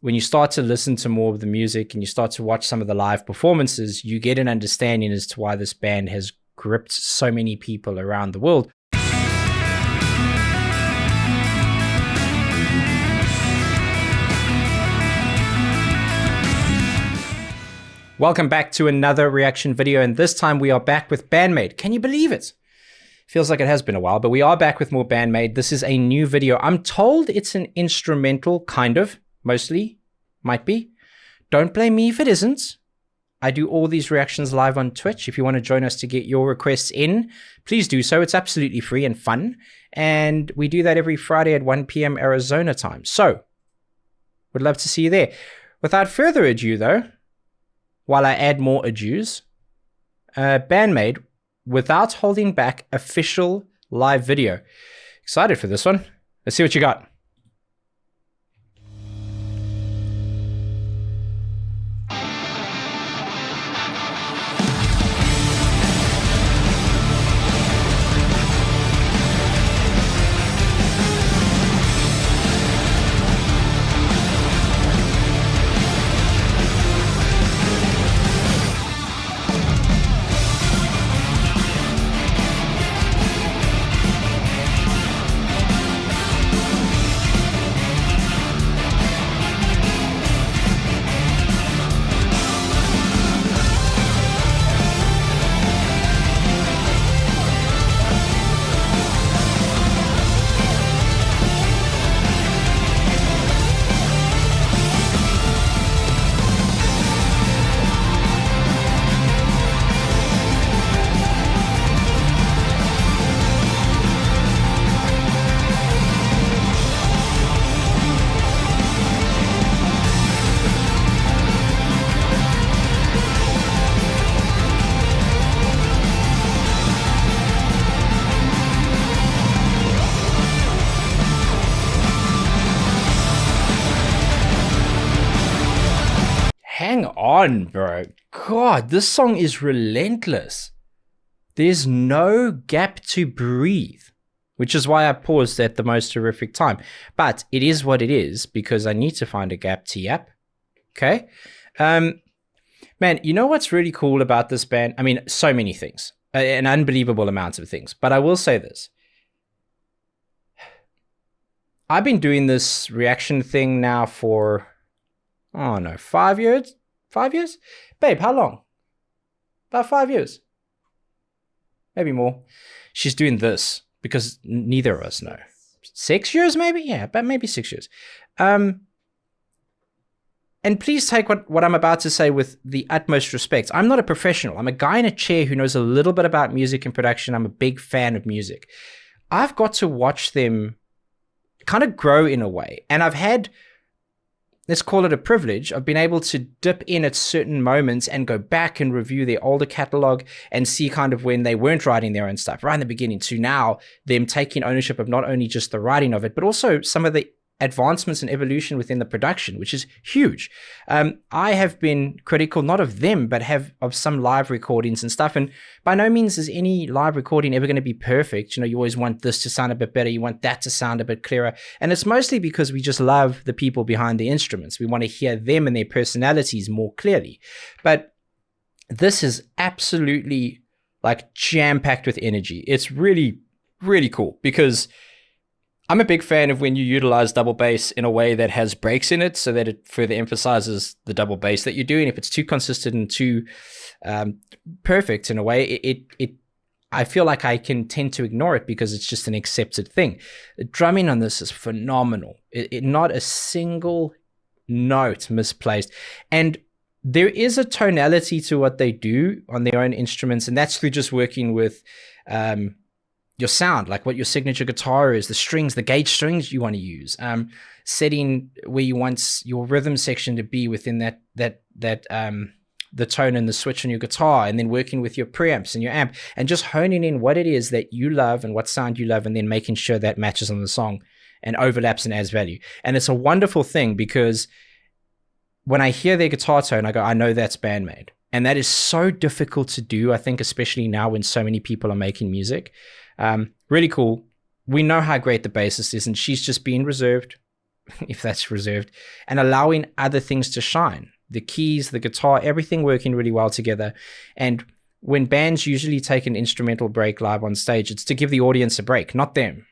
when you start to listen to more of the music and you start to watch some of the live performances, you get an understanding as to why this band has gripped so many people around the world. Welcome back to another reaction video, and this time we are back with Band-Maid. Can you believe it? Feels like it has been a while, but we are back with more Band-Maid. This is a new video. I'm told it's an instrumental, kind of, mostly, might be. Don't blame me if it isn't. I do all these reactions live on Twitch. If you want to join us to get your requests in, please do so. It's absolutely free and fun, and we do that every Friday at 1 p.m. Arizona time. So, would love to see you there. Without further ado, though, while I add more adieus, Band-Maid, without holding back, official live video. Excited for this one. Let's see what you got. Hang on, bro. God, this song is relentless. There's no gap to breathe, which is why I paused at the most horrific time. But it is what it is, because I need to find a gap to yap. Okay? Man, you know what's really cool about this band? I mean, so many things. An unbelievable amount of things. But I will say this. I've been doing this reaction thing now for, oh no, 5 years? 5 years? Babe, how long? About 5 years. Maybe more. She's doing this because neither of us know. 6 years maybe? Yeah, about maybe 6 years. And please take what I'm about to say with the utmost respect. I'm not a professional. I'm a guy in a chair who knows a little bit about music and production. I'm a big fan of music. I've got to watch them kind of grow in a way. And I've had, let's call it a privilege, I've been able to dip in at certain moments and go back and review their older catalog and see kind of when they weren't writing their own stuff, right in the beginning, to now them taking ownership of not only just the writing of it, but also some of the advancements and evolution within the production, which is huge. I have been critical, not of them, but of some live recordings and stuff. And by no means is any live recording ever going to be perfect. You know, you always want this to sound a bit better. You want that to sound a bit clearer. And it's mostly because we just love the people behind the instruments. We want to hear them and their personalities more clearly. But this is absolutely like jam-packed with energy. It's really, really cool because I'm a big fan of when you utilize double bass in a way that has breaks in it so that it further emphasizes the double bass that you're doing. If it's too consistent and too perfect in a way, I feel like I can tend to ignore it because it's just an accepted thing. The drumming on this is phenomenal. Not a single note misplaced. And there is a tonality to what they do on their own instruments, and that's through just working with your sound, like what your signature guitar is, the strings, the gauge strings you want to use, setting where you want your rhythm section to be within the tone and the switch on your guitar, and then working with your preamps and your amp, and just honing in what it is that you love and what sound you love, and then making sure that matches on the song and overlaps and adds value. And it's a wonderful thing because when I hear their guitar tone, I go, I know that's Band-Maid. And that is so difficult to do, I think, especially now when so many people are making music. Really cool. We know how great the bassist is, and she's just being reserved, if that's reserved, and allowing other things to shine. The keys, the guitar, everything working really well together. And when bands usually take an instrumental break live on stage, it's to give the audience a break, not them.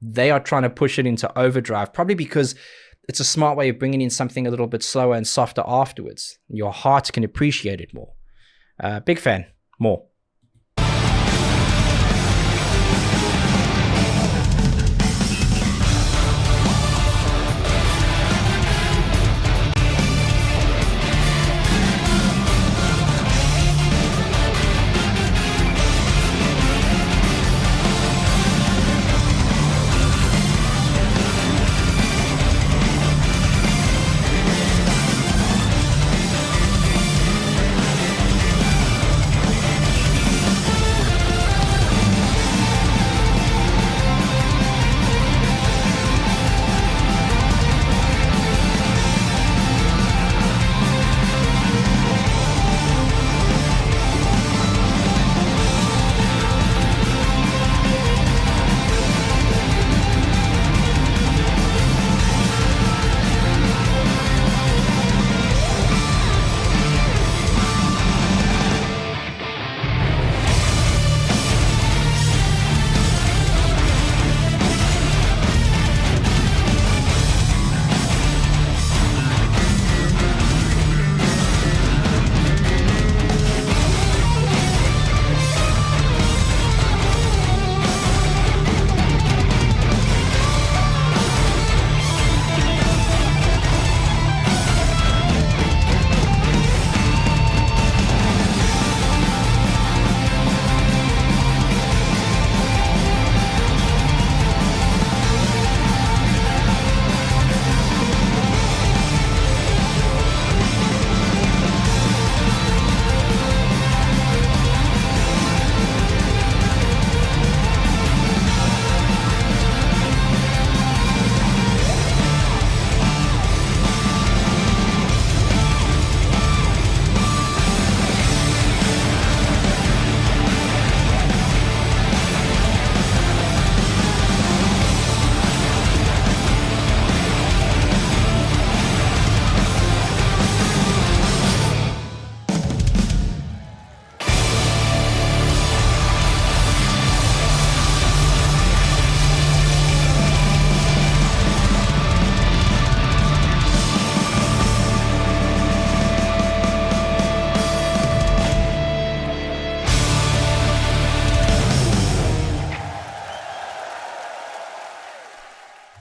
They are trying to push it into overdrive, probably because it's a smart way of bringing in something a little bit slower and softer afterwards. Your heart can appreciate it more. Big fan. More.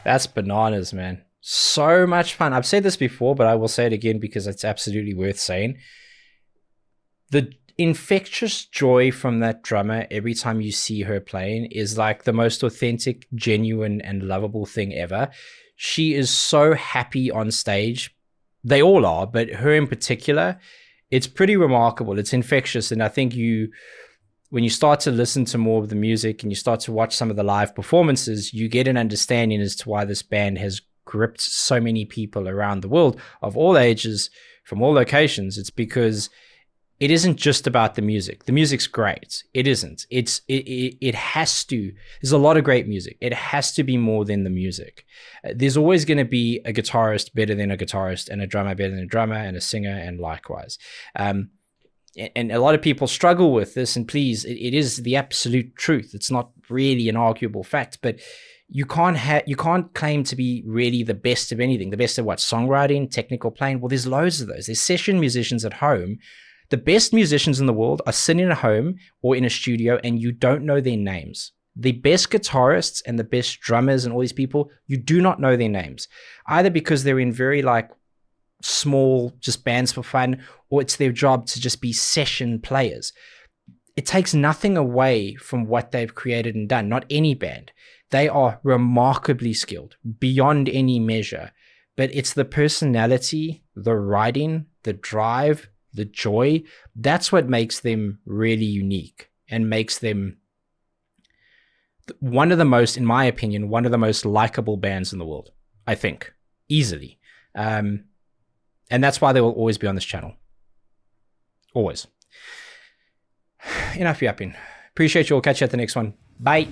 That's bananas, man. So much fun. I've said this before, but I will say it again because it's absolutely worth saying. The infectious joy from that drummer every time you see her playing is like the most authentic, genuine, and lovable thing ever. She is so happy on stage. They all are, but her in particular, it's pretty remarkable. It's infectious. And I think when you start to listen to more of the music and you start to watch some of the live performances, you get an understanding as to why this band has gripped so many people around the world of all ages, from all locations. It's because it isn't just about the music. The music's great. It isn't. It has to. There's a lot of great music. It has to be more than the music. There's always going to be a guitarist better than a guitarist, and a drummer better than a drummer, and a singer, and likewise. And a lot of people struggle with this, and please, it is the absolute truth. It's not really an arguable fact, but you can't claim to be really the best of anything. The best of what? Songwriting, technical playing? Well, there's loads of those. There's session musicians at home. The best musicians in the world are sitting at home or in a studio, and you don't know their names. The best guitarists and the best drummers and all these people, you do not know their names, either because they're in very small just bands for fun, or it's their job to just be session players. It takes nothing away from what they've created and done. Not any band. They are remarkably skilled beyond any measure, but it's the personality, the writing, the drive, the joy. That's what makes them really unique and makes them one of the most, in my opinion, one of the most likable bands in the world, I think, easily. And that's why they will always be on this channel. Always. Enough yapping. Appreciate you all. Catch you at the next one. Bye.